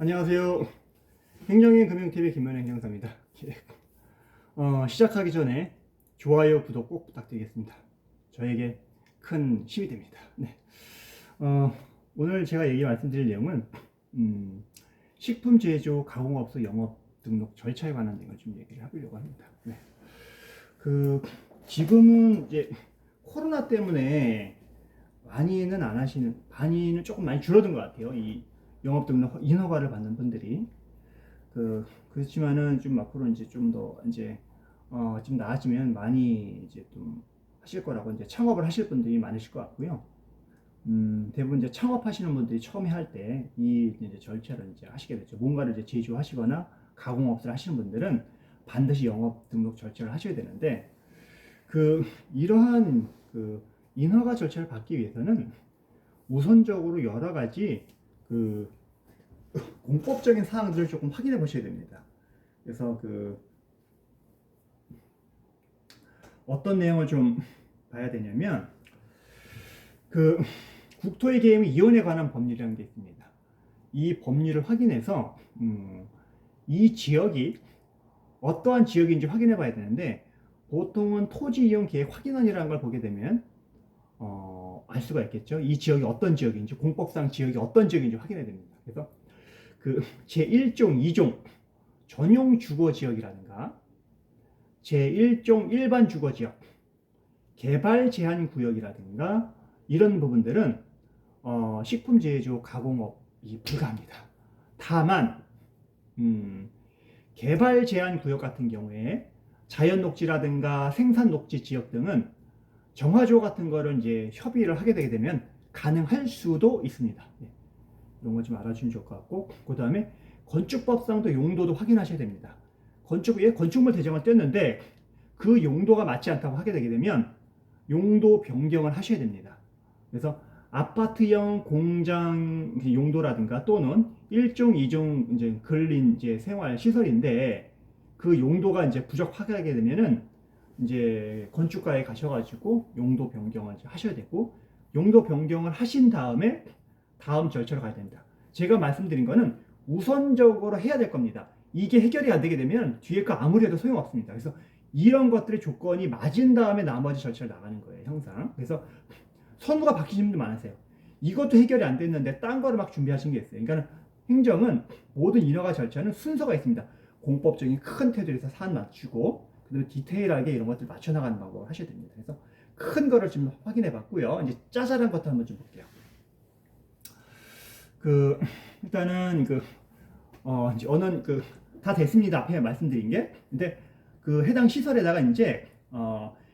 안녕하세요. 행정인 금융TV 김현행 형사입니다. 시작하기 전에 좋아요, 구독 꼭 부탁드리겠습니다. 저에게 큰 힘이 됩니다. 네. 오늘 제가 말씀드릴 내용은 식품 제조 가공업소 영업 등록 절차에 관한 내용을 좀 얘기를 해보려고 합니다. 네. 지금은 이제 코로나 때문에 많이는 조금 많이 줄어든 것 같아요. 이 영업 등록 인허가를 받는 분들이 그렇지만은 좀 앞으로 이제 좀 더 이제 좀 나아지면 많이 이제 좀 하실 거라고, 이제 창업을 하실 분들이 많으실 것 같고요. 대부분 이제 창업하시는 분들이 처음에 할 때 이 이제 절차를 이제 하시게 되죠. 뭔가를 이제 제조하시거나 가공업을 하시는 분들은 반드시 영업 등록 절차를 하셔야 되는데, 이러한 인허가 절차를 받기 위해서는 우선적으로 여러 가지 공법적인 사항들을 조금 확인해 보셔야 됩니다. 그래서 어떤 내용을 좀 봐야 되냐면, 국토의계획위원회에 관한 법률이라는 게 있습니다. 이 법률을 확인해서 이 지역이 어떠한 지역인지 확인해 봐야 되는데, 보통은 토지이용계획 확인원이라는 걸 보게 되면 알 수가 있겠죠. 이 지역이 어떤 지역인지, 공법상 지역이 어떤 지역인지 확인해야 됩니다. 그래서 제1종, 2종 전용 주거 지역이라든가, 제1종 일반 주거 지역, 개발 제한 구역이라든가, 이런 부분들은 식품 제조 가공업이 불가합니다. 다만 개발 제한 구역 같은 경우에 자연 녹지라든가 생산 녹지 지역 등은 정화조 같은 거를 이제 협의를 하게 되게 되면 가능할 수도 있습니다. 이런 거 좀 알아주시면 좋을 것 같고, 그 다음에 건축법상도 용도도 확인하셔야 됩니다. 건축물 대장을 뗐는데 그 용도가 맞지 않다고 하게 되게 되면 용도 변경을 하셔야 됩니다. 그래서 아파트형 공장 용도라든가, 또는 1종, 2종 이제 근린 이제 생활 시설인데 그 용도가 이제 부족하게 되면은 이제 건축가에 가셔가지고 용도 변경을 하셔야 되고, 용도 변경을 하신 다음에 다음 절차로 가야 됩니다. 제가 말씀드린 거는 우선적으로 해야 될 겁니다. 이게 해결이 안 되게 되면 뒤에 거 아무리 해도 소용없습니다. 그래서 이런 것들의 조건이 맞은 다음에 나머지 절차를 나가는 거예요, 항상. 그래서 선우가 바뀌신 분들 많으세요. 이것도 해결이 안 됐는데 딴 거를 막 준비하신 게 있어요. 그러니까 행정은 모든 인허가 절차는 순서가 있습니다. 공법적인 큰 테두리에서 산 맞추고, 그다음에 디테일하게 이런 것들 맞춰 나가는 방법을 하셔야 됩니다. 그래서 큰 거를 좀 확인해 봤고요. 이제 짜잘한 것도 한번 좀 볼게요. 일단은 이제 다 됐습니다. 앞에 말씀드린 게. 근데 해당 시설에다가 이제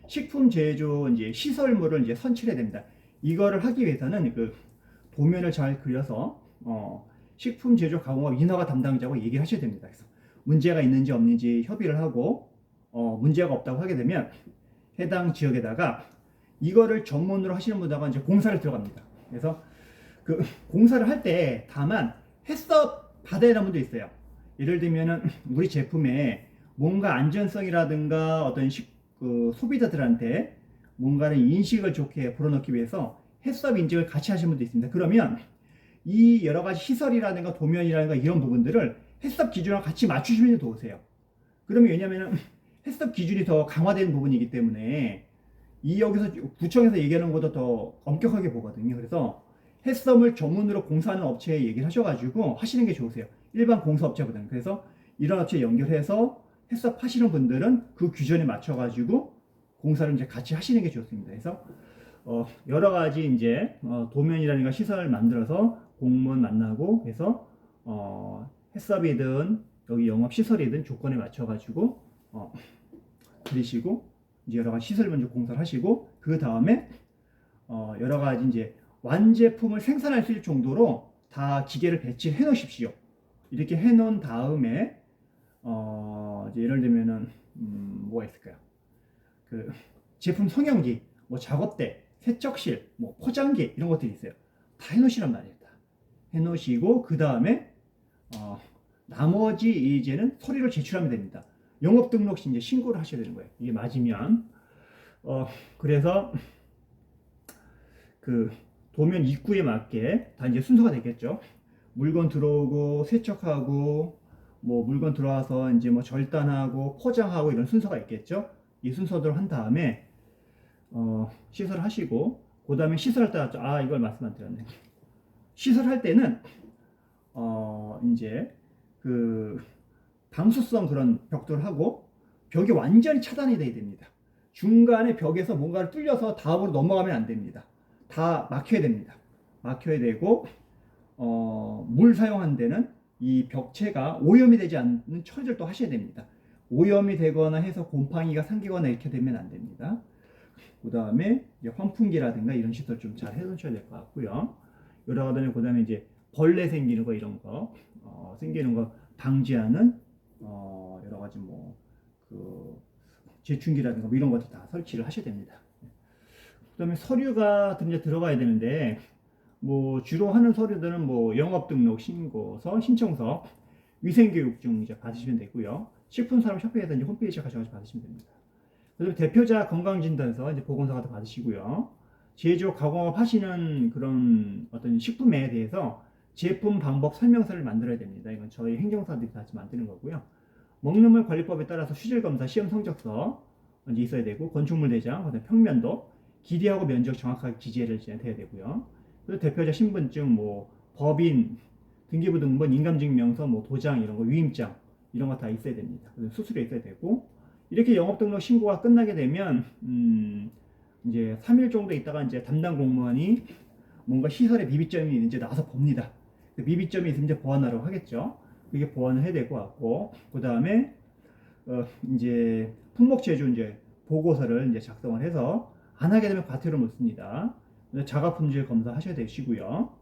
식품 제조 이제 시설물을 이제 선출해야 됩니다. 이거를 하기 위해서는 도면을 잘 그려서 식품 제조 가공업 인허가 담당자하고 얘기를 하셔야 됩니다. 그래서 문제가 있는지 없는지 협의를 하고, 문제가 없다고 하게 되면 해당 지역에다가 이거를 전문으로 하시는 분들하고 이제 공사를 들어갑니다. 그래서 공사를 할 때 다만 해썹 받아야 하는 분도 있어요. 예를 들면은 우리 제품에 뭔가 안전성이라든가 어떤 소비자들한테 뭔가를 인식을 좋게 불어넣기 위해서 해썹 인증을 같이 하시는 분도 있습니다. 그러면 이 여러 가지 시설이라든가 도면이라든가 이런 부분들을 해썹 기준이랑 같이 맞추시면 좋으세요. 그러면 왜냐면은 해썹 기준이 더 강화된 부분이기 때문에 여기서 구청에서 얘기하는 것보다 더 엄격하게 보거든요. 그래서 해썹을 전문으로 공사하는 업체에 얘기를 하셔가지고 하시는 게 좋으세요. 일반 공사업체보다는. 그래서 이런 업체 연결해서 해썹 하시는 분들은 그 규정에 맞춰가지고 공사를 이제 같이 하시는 게 좋습니다. 그래서 여러 가지 이제 도면이라든가 시설을 만들어서 공무원 만나고 해서 해썹이든 여기 영업 시설이든 조건에 맞춰가지고 그리시고, 이제 여러 가지 시설 먼저 공사를 하시고, 그 다음에 여러 가지 이제 완제품을 생산할 수 있을 정도로 다 기계를 배치해 놓으십시오. 이렇게 해 놓은 다음에 이제 예를 들면은 뭐가 있을까요? 제품 성형기, 뭐 작업대, 세척실, 뭐 포장기, 이런 것들이 있어요. 다 해 놓으시란 말이에요. 다 해 놓으시고, 그 다음에 나머지 이제는 서류를 제출하면 됩니다. 영업 등록 시 이제 신고를 하셔야 되는 거예요. 이게 맞으면. 그래서 도면 입구에 맞게 다 이제 순서가 되겠죠. 물건 들어오고 세척하고 뭐 물건 들어와서 이제 뭐 절단하고 포장하고 이런 순서가 있겠죠. 이 순서대로 한 다음에 시설하시고 그 다음에 시설할 때 이걸 말씀 안 드렸네. 시설할 때는 이제 그 방수성 그런 벽돌을 하고 벽이 완전히 차단이 돼야 됩니다. 중간에 벽에서 뭔가를 뚫려서 다음으로 넘어가면 안 됩니다. 다 막혀야 됩니다. 막혀야 되고 물 사용한 데는 이 벽체가 오염이 되지 않는 처리를 또 하셔야 됩니다. 오염이 되거나 해서 곰팡이가 생기거나 이렇게 되면 안 됩니다. 그 다음에 환풍기라든가 이런 시설 좀 잘 해놓으셔야 될 것 같고요. 여러 가지 그 다음에 이제 벌레 생기는 거 이런 거 생기는 거 방지하는 여러 가지 그 제충기라든가 뭐 이런 것들 다 설치를 하셔야 됩니다. 그 다음에 서류가 이제 들어가야 되는데 뭐 주로 하는 서류들은 뭐 영업 등록 신고서, 신청서, 위생교육증 이제 받으시면 되고요. 식품산업협회에서 이제 홈페이지 가셔서 받으시면 됩니다. 그다음에 대표자 건강진단서 이제 보건서가 받으시고요. 제조 가공업 하시는 그런 어떤 식품에 대해서 제품 방법 설명서를 만들어야 됩니다. 이건 저희 행정사들이 같이 만드는 거고요. 먹는물 관리법에 따라서 수질 검사, 시험 성적서 이제 있어야 되고 건축물 대장, 그다음에 평면도, 길이하고 면적 정확하게 기재를 돼야 되고요. 그리고 대표자 신분증, 뭐 법인, 등기부 등본, 인감증명서, 뭐 도장 이런 거, 위임장 이런 거 다 있어야 됩니다. 수수료 있어야 되고 이렇게 영업등록 신고가 끝나게 되면 이제 3일 정도 있다가 이제 담당 공무원이 뭔가 시설에 미비점이 있는지 나와서 봅니다. 미비점이 있으면 이제 보완하라고 하겠죠. 이게 보완을 해야 될 것 같고 그 다음에 이제 품목 제조 이제 보고서를 이제 작성을 해서 안 하게 되면 과태료 묻습니다. 자가 품질 검사하셔야 되시고요.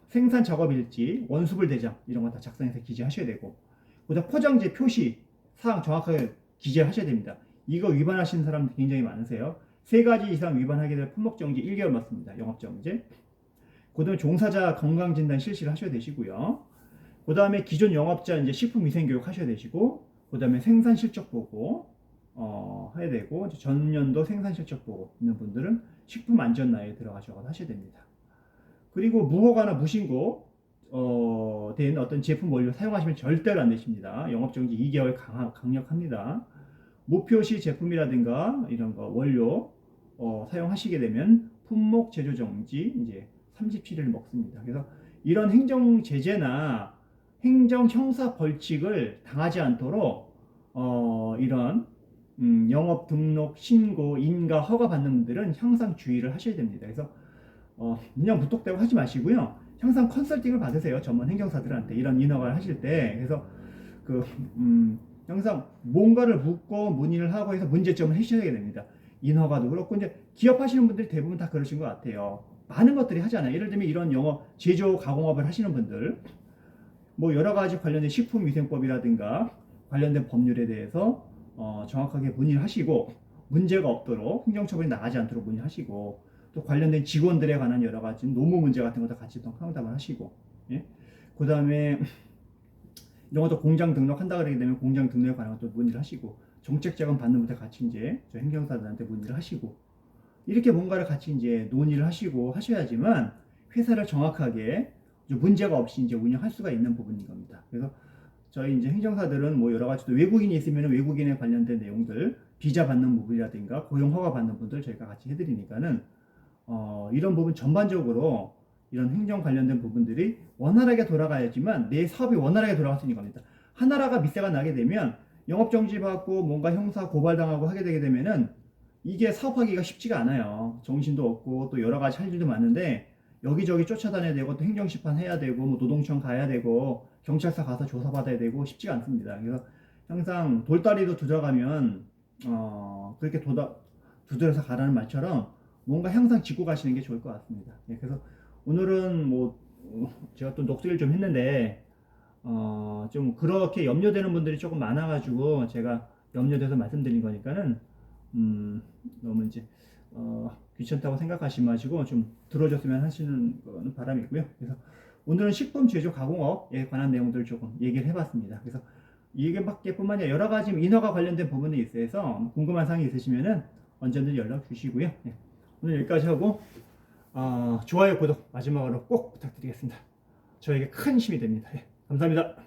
생산 작업 일지, 원수불 대장 이런 거 다 작성해서 기재하셔야 되고 그다음 포장지 표시 사항 정확하게 기재하셔야 됩니다. 이거 위반하시는 사람 굉장히 많으세요. 3가지 이상 위반하게 되면 품목정지 1개월 맞습니다. 영업정지. 그다음에 종사자 건강진단 실시를 하셔야 되시고요. 그다음에 기존 영업자 이제 식품위생교육 하셔야 되시고 그다음에 생산실적 보고 해야 되고 전년도 생산실적 보고 있는 분들은 식품안전나에 들어가셔서 하셔야 됩니다. 그리고 무허가나 무신고 된 어떤 제품 원료 사용하시면 절대로 안 되십니다. 영업정지 2개월 강력합니다. 무표시 제품이라든가 이런 거 원료 사용하시게 되면 품목 제조 정지 이제 37일 먹습니다. 그래서 이런 행정 제재나 행정 형사 벌칙을 당하지 않도록 이런 영업 등록 신고 인가 허가 받는 분들은 항상 주의를 하셔야 됩니다. 그래서 그냥 무턱대고 하지 마시고요. 항상 컨설팅을 받으세요. 전문 행정사들한테 이런 인허가를 하실 때. 그래서 항상 뭔가를 묻고 문의를 하고 해서 문제점을 해결해야 됩니다. 인허가도 그렇고 이제 기업 하시는 분들이 대부분 다 그러신 것 같아요. 많은 것들이 하잖아요. 예를 들면 이런 영업 제조 가공업을 하시는 분들 뭐 여러 가지 관련된 식품위생법이라든가 관련된 법률에 대해서 정확하게 문의를 하시고 문제가 없도록 행정처분이 나가지 않도록 문의하시고 또 관련된 직원들에 관한 여러 가지 노무 문제 같은 것도 같이 상담을 하시고 예? 그 다음에 이런 것도 공장 등록한다 그러게 되면 공장 등록에 관한 것도 문의를 하시고 정책 자금 받는 분들 같이 이제 저 행정사들한테 문의를 하시고 이렇게 뭔가를 같이 이제 논의를 하시고 하셔야지만 회사를 정확하게 문제가 없이 이제 운영할 수가 있는 부분인 겁니다. 그래서 저희 이제 행정사들은 뭐 여러 가지 또 외국인이 있으면 외국인에 관련된 내용들 비자 받는 부분이라든가 고용 허가 받는 분들 저희가 같이 해드리니까는 이런 부분 전반적으로 이런 행정 관련된 부분들이 원활하게 돌아가야지만 내 사업이 원활하게 돌아갈 수 있는 겁니다. 하나라가 밑세가 나게 되면 영업정지 받고 뭔가 형사 고발당하고 하게 되게 되면은 이게 사업하기가 쉽지가 않아요. 정신도 없고 또 여러 가지 할 일도 많은데 여기저기 쫓아다녀야 되고 또 행정심판 해야 되고 뭐 노동청 가야 되고 경찰서 가서 조사받아야 되고 쉽지가 않습니다. 그래서 항상 돌다리도 들어가면 그렇게 두드려서 가라는 말처럼 뭔가 항상 짚고 가시는 게 좋을 것 같습니다. 예, 그래서 오늘은 뭐 제가 또 녹색을 좀 했는데 좀 그렇게 염려되는 분들이 조금 많아가지고 제가 염려돼서 말씀드린 거니까는 너무 이제 귀찮다고 생각하지 마시고 좀 들어줬으면 하시는 거는 바람이고요. 그래서 오늘은 식품 제조 가공업에 관한 내용들을 조금 얘기를 해봤습니다. 그래서 이게밖에뿐만 아니라 여러 가지 인허가 관련된 부분이 있어서 궁금한 사항이 있으시면은 언제든 연락 주시고요. 네. 오늘 여기까지 하고 좋아요, 구독 마지막으로 꼭 부탁드리겠습니다. 저에게 큰 힘이 됩니다. 예, 감사합니다.